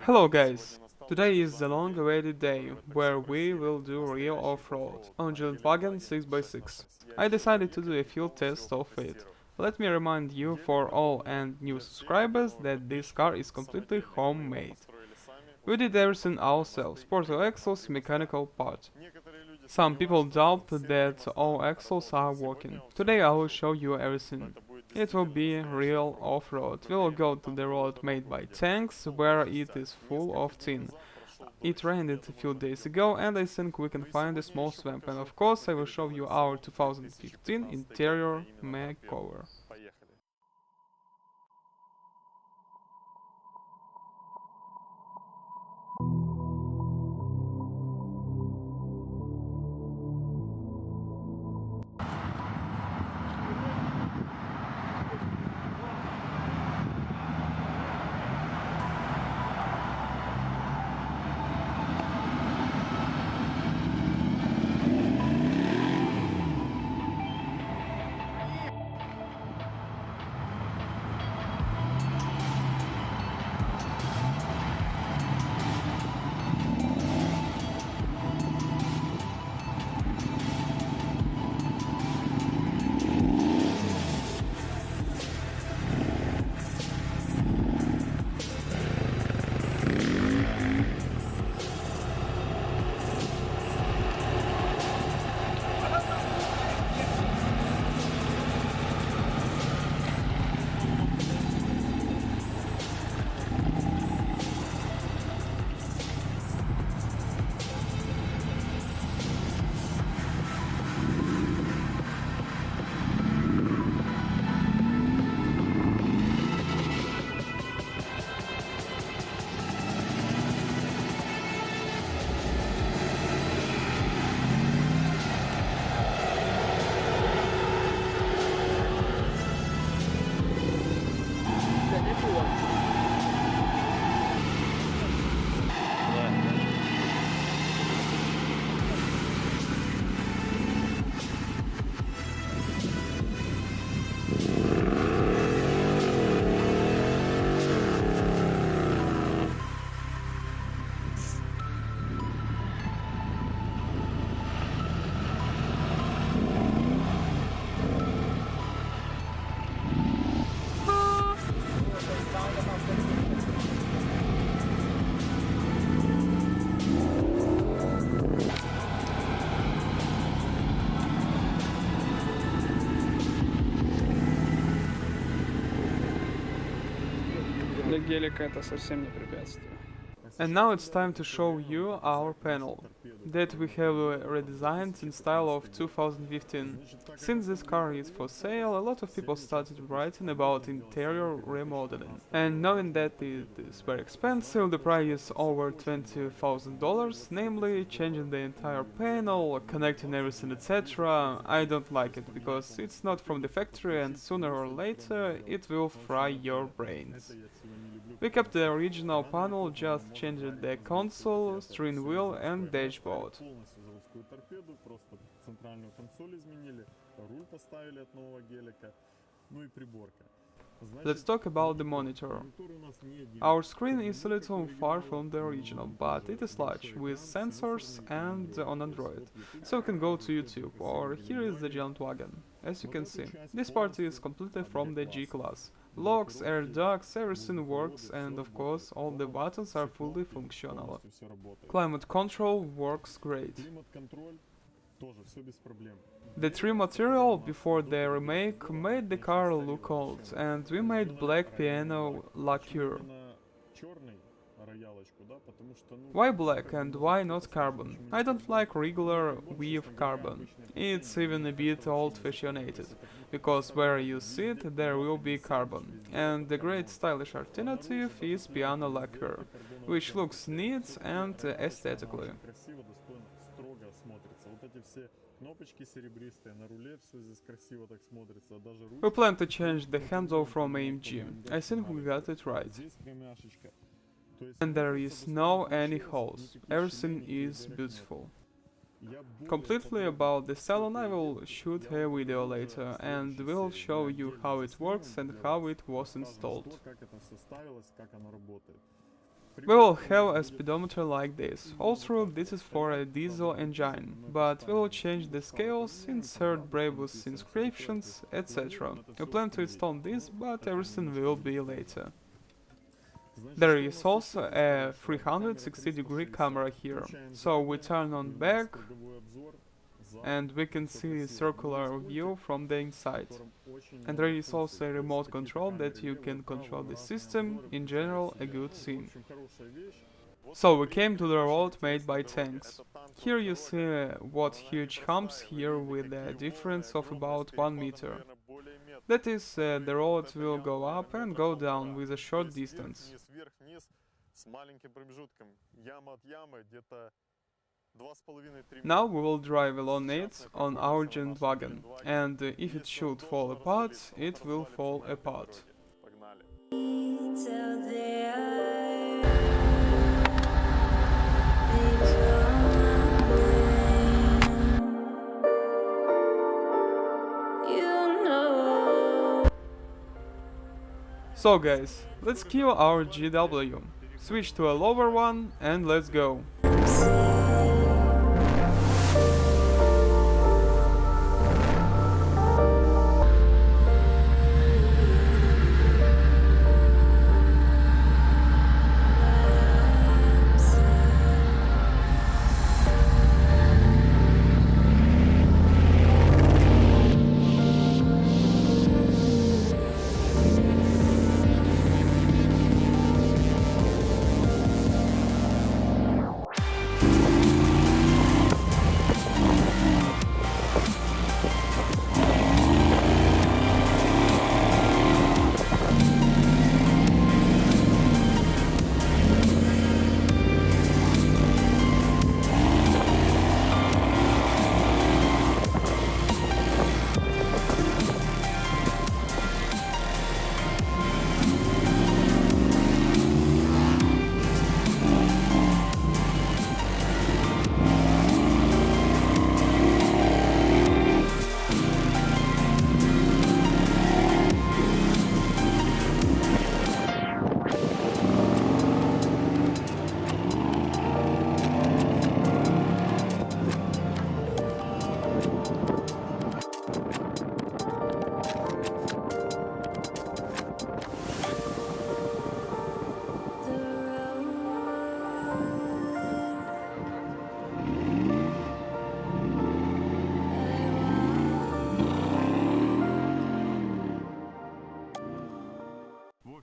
Hello guys! Today is the long-awaited day where we will do real off-road on G-wagon 6x6. I decided to do a field test of it. Let me remind you for all and new subscribers that this car is completely homemade. We did everything ourselves, portal axles, mechanical part. Some people doubt that all axles are working. Today I will show you everything. It will be real off-road. We will go to the road made by tanks, where it is full of tin. It rained a few days ago and I think we can find a small swamp, and of course I will show you our 2015 interior makeover. Для гелика это совсем не препятствие. And now it's time to show you our panel, that we have redesigned in style of 2015. Since this car is for sale, a lot of people started writing about interior remodeling. And knowing that it is very expensive, the price is over $20,000, namely changing the entire panel, connecting everything, etc. I don't like it, because it's not from the factory and sooner or later it will fry your brains. We kept the original panel, just changed the console, steering wheel and dashboard. Let's talk about the monitor. Our screen is a little far from the original, but it is large, with sensors and on Android, so you can go to YouTube, or here is the giant wagon. As you can see, this part is completely from the G-class. Locks, air ducts, everything works, and of course all the buttons are fully functional. Climate control works great. The trim material before the remake made the car look old, and we made black piano lacquer. Why black and why not carbon? I don't like regular with carbon. It's even a bit old-fashioned, because where you sit there will be carbon. And the great stylish alternative is piano lacquer, which looks neat and aesthetically. We plan to change the handle from AMG. I think we got it right. And there is no any holes. Everything is beautiful. Completely about the salon I will shoot a video later and will show you how it works and how it was installed. We will have a speedometer like this. Also, this is for a diesel engine, but we will change the scales, insert Brabus inscriptions, etc. We plan to install this, but everything will be later. There is also a 360-degree camera here, so we turn on back and we can see a circular view from the inside. And there is also a remote control that you can control the system, in general a good thing. So we came to the road made by tanks. Here you see what huge humps here with a difference of about 1 meter. That is, the road will go up and go down with a short distance. Now we will drive along it on our G-wagon, and if it should fall apart, it will fall apart. So guys, let's kill our GW, switch to a lower one and let's go.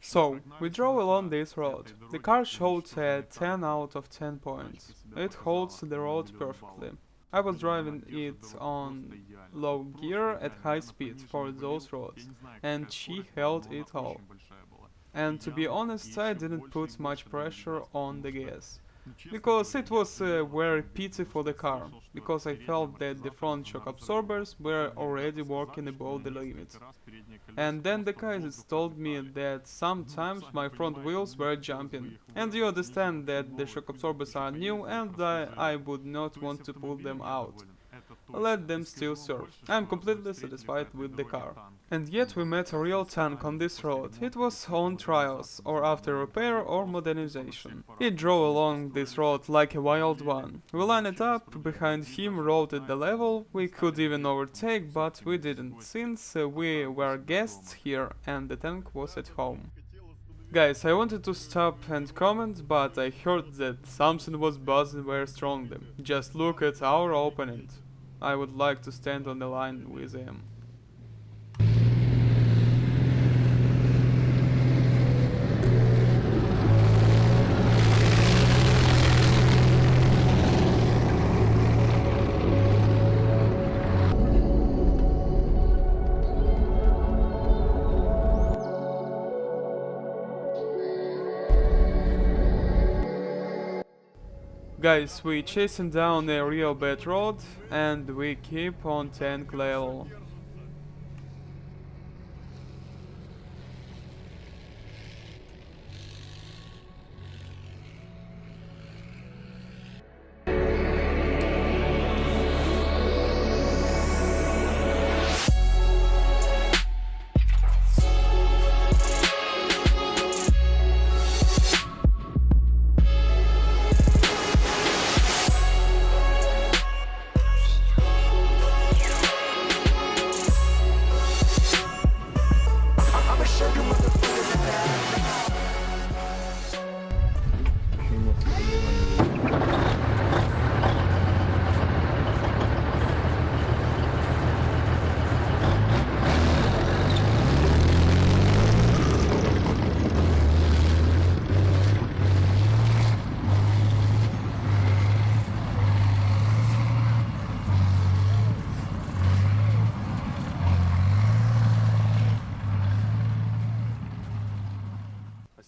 So, we drove along this road. The car showed a 10 out of 10 points. It holds the road perfectly. I was driving it on low gear at high speed for those roads, and she held it all. And to be honest, I didn't put much pressure on the gas. Because it was very pity for the car, because I felt that the front shock absorbers were already working above the limit. And then the guys told me that sometimes my front wheels were jumping. And you understand that the shock absorbers are new and I would not want to pull them out. Let them still serve. I am completely satisfied with the car. And yet we met a real tank on this road. It was on trials, or after repair or modernization. It drove along this road like a wild one. We lined up behind him, rode at the level. We could even overtake, but we didn't, since we were guests here and the tank was at home. Guys, I wanted to stop and comment, but I heard that something was buzzing very strongly. Just look at our opponent. I would like to stand on the line with him. Guys, we chasing down a real bad road and we keep on tank level.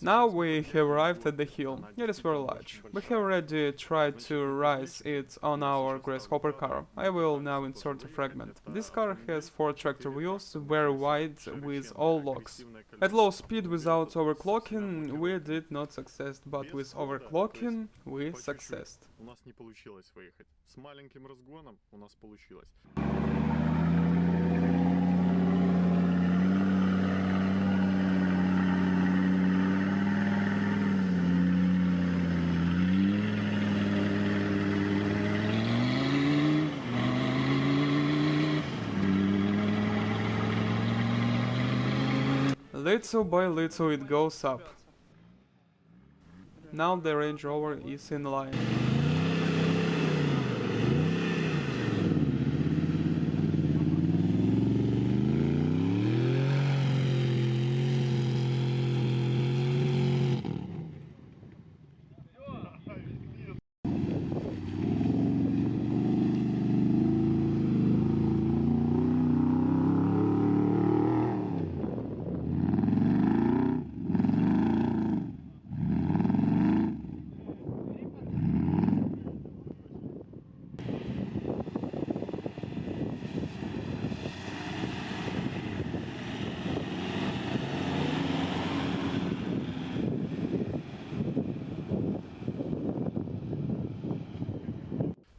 Now we have arrived at the hill. It is very large. We have already tried to rise it on our grasshopper car. I will now insert a fragment. This car has 4 tractor wheels, very wide, with all locks. At low speed without overclocking we did not succeed, but with overclocking we succeeded. У нас не получилось выехать. С маленьким разгоном у нас получилось. Little by little it goes up. Now the Range Rover is in line.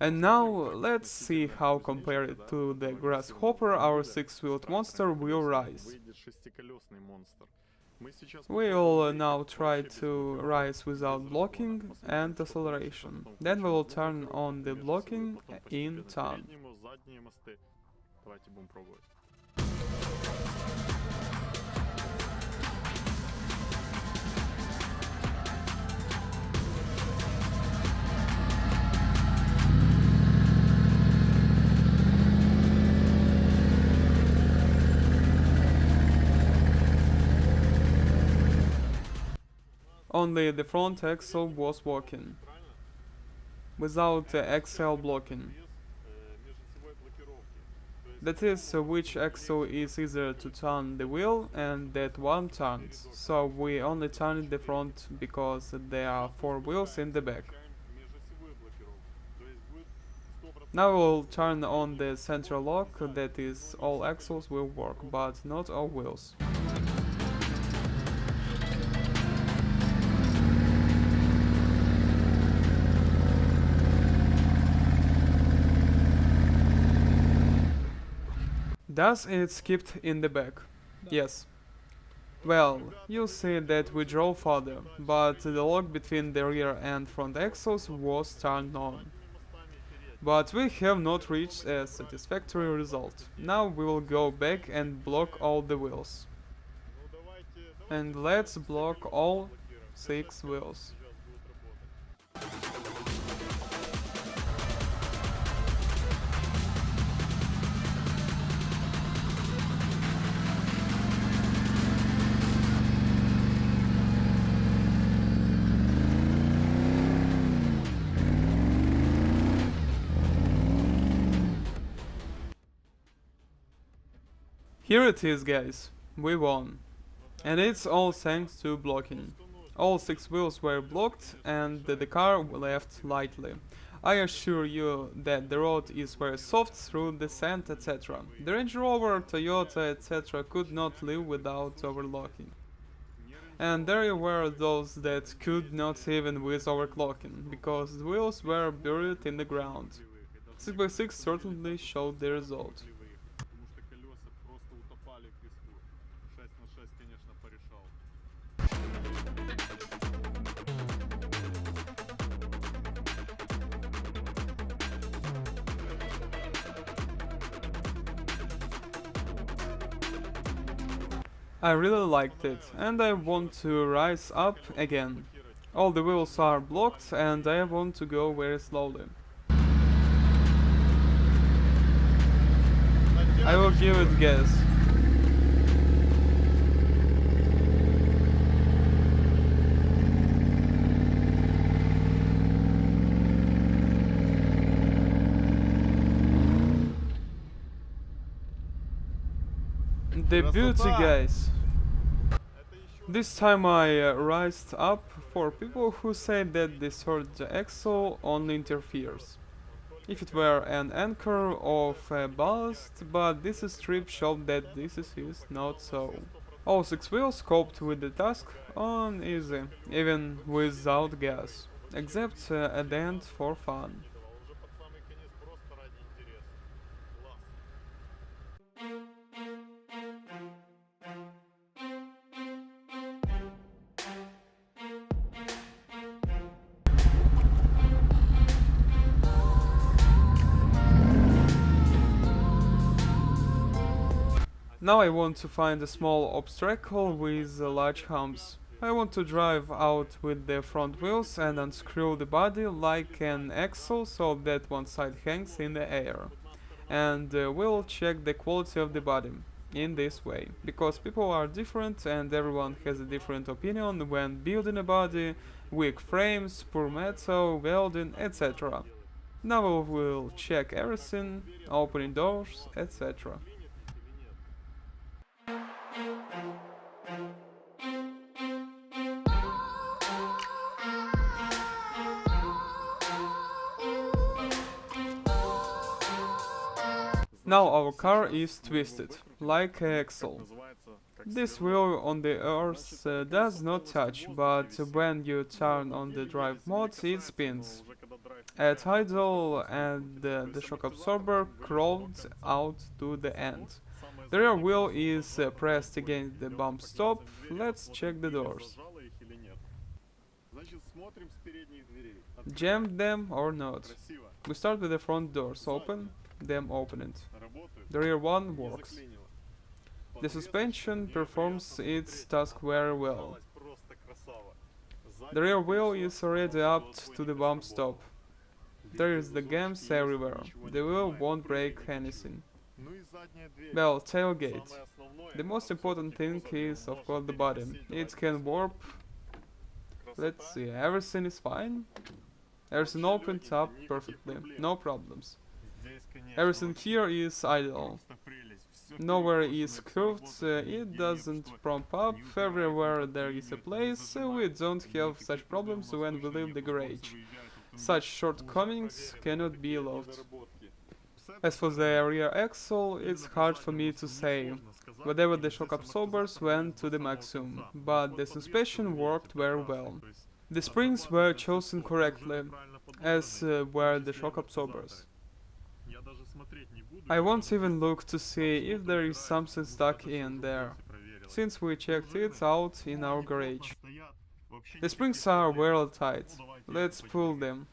And now let's see how compared to the grasshopper our 6-wheeled monster will rise. Выйдет шестиколесный монстр. Мы сейчас We'll now try to rise without blocking and acceleration. Then we will turn on the blocking in turn. Передние мост, задние мосты. Давайте будем пробовать. Only the front axle was working, without the axle blocking. Межосевой блокировки. That is, which axle is easier to turn the wheel and that one turns. So we only turned the front because there are 4 wheels in the back. Межосевую блокировку. То есть будет 100%. Now we'll turn on the central lock, that is, all axles will work, but not all wheels. Does it skipped in the back? Yes. Well, you see that we drove further, but the lock between the rear and front axles was turned on. But we have not reached a satisfactory result. Now we will go back and block all the wheels. Ну давайте, And let's block all 6 wheels. сейчас будет работать. Here it is, guys. We won. And it's all thanks to blocking. All 6 wheels were blocked and the car left lightly. I assure you that the road is very soft through the sand, etc. The Range Rover, Toyota, etc. could not live without overlocking. And there were those that could not even with overclocking, because the wheels were buried in the ground. 6x6 certainly showed the result. Потому что колеса просто утопали в песку. 6 на 6, конечно, порешал. I really liked it, and I want to rise up again. All the wheels are blocked and I want to go very slowly. I will give it gas. The beauty, guys. This time I rised up for people who say that the third axle only interferes if it were an anchor of ballast, but this strip showed that this is not so. All 6 wheels coped with the task on easy, even without gas, except at the end for fun. Уже под самый конец просто ради интереса. Класс. Now I want to find a small obstacle with large humps. I want to drive out with the front wheels and unscrew the body like an axle so that one side hangs in the air. And we'll check the quality of the body in this way, because people are different and everyone has a different opinion when building a body, weak frames, poor metal, welding, etc. Now we'll check everything, opening doors, etc. Now our car is twisted, like an axle. This wheel on the earth does not touch, but when you turn on the drive mode it spins. At idle and the shock absorber crawled out to the end. The rear wheel is pressed against the bump stop. Let's check the doors. Jammed them or not? We start with the front doors open, them opened. The rear one works. The suspension performs its task very well. The rear wheel is already up to the bump stop. There is the gams everywhere. The wheel won't break anything. Well, tailgate. The most important thing is of course the body. It can warp. Let's see, everything is fine. Everything opened up perfectly, no problems. Everything here is idle. Nowhere is curved, it doesn't prop up, everywhere there is a place, we don't have such problems when we leave the garage. Such shortcomings cannot be loved. As for the rear axle, it's hard for me to say. Whatever the shock absorbers went to the maximum, but the suspension worked very well. The springs were chosen correctly, as were the shock absorbers. I won't even look to see if there is something stuck in there, since we checked it out in our garage. The springs are well tight. Let's pull them.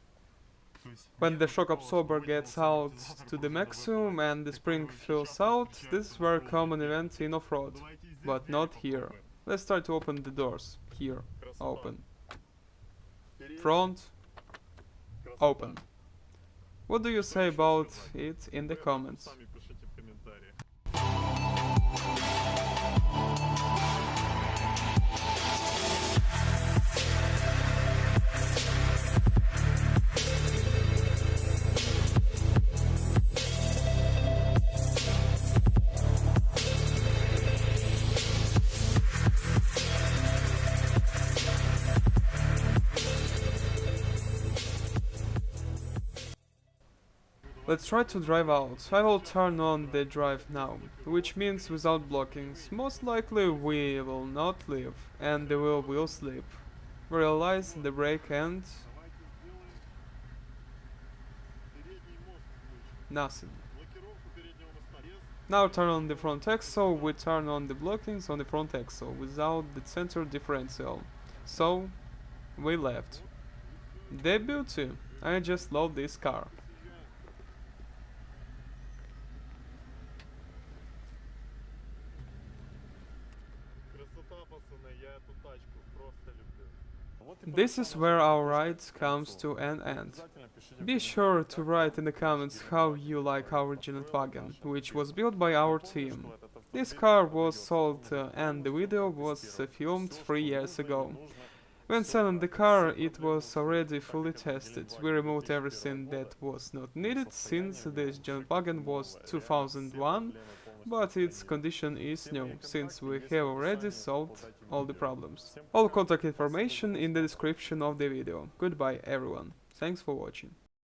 When the shock absorber gets out to the maximum and the spring fills out, this is a very common event in off-road, but not here. Let's try to open the doors. Here, open. Front, open. What do you say about it in the comments? Let's try to drive out. I will turn on the drive now, which means without blockings. Most likely we will not leave, and the wheel will slip. Realize the brake and... nothing. Now turn on the front axle, we turn on the blockings on the front axle, without the center differential. So, we left. The beauty! I just love this car. This is where our ride comes to an end. Be sure to write in the comments how you like our g-wagon, which was built by our team. This car was sold and the video was filmed 3 years ago. When selling the car, it was already fully tested. We removed everything that was not needed since this g-wagon was 2001 but its condition is new, since we have already solved all the problems. All contact information in the description of the video. Goodbye everyone. Thanks for watching.